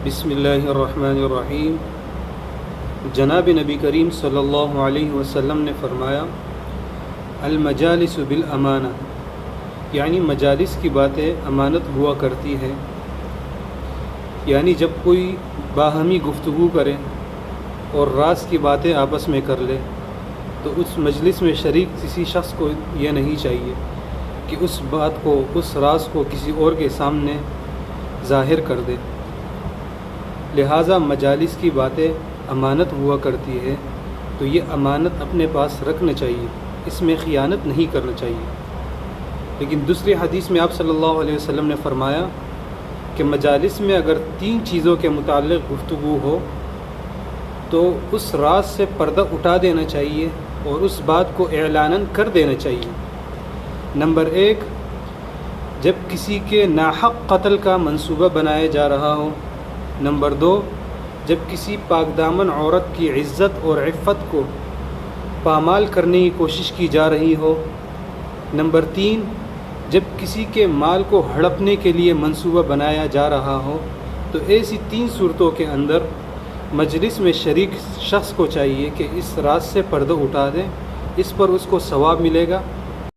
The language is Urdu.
بسم اللہ الرحمن الرحیم۔ جناب نبی کریم صلی اللہ علیہ وسلم نے فرمایا المجالس بالامانہ، یعنی مجالس کی باتیں امانت ہوا کرتی ہے۔ یعنی جب کوئی باہمی گفتگو کرے اور راز کی باتیں آپس میں کر لے تو اس مجلس میں شریک کسی شخص کو یہ نہیں چاہیے کہ اس بات کو، اس راز کو کسی اور کے سامنے ظاہر کر دے۔ لہٰذا مجالس کی باتیں امانت ہوا کرتی ہے تو یہ امانت اپنے پاس رکھنا چاہیے، اس میں خیانت نہیں کرنا چاہیے۔ لیکن دوسری حدیث میں آپ صلی اللہ علیہ وسلم نے فرمایا کہ مجالس میں اگر 3 چیزوں کے متعلق گفتگو ہو تو اس راز سے پردہ اٹھا دینا چاہیے اور اس بات کو اعلاناً کر دینا چاہیے۔ نمبر 1، جب کسی کے ناحق قتل کا منصوبہ بنایا جا رہا ہو۔ نمبر 2، جب کسی پاک دامن عورت کی عزت اور عفت کو پامال کرنے کی کوشش کی جا رہی ہو۔ نمبر 3، جب کسی کے مال کو ہڑپنے کے لیے منصوبہ بنایا جا رہا ہو۔ تو ایسی 3 صورتوں کے اندر مجلس میں شریک شخص کو چاہیے کہ اس راز سے پردہ اٹھا دیں، اس پر اس کو ثواب ملے گا۔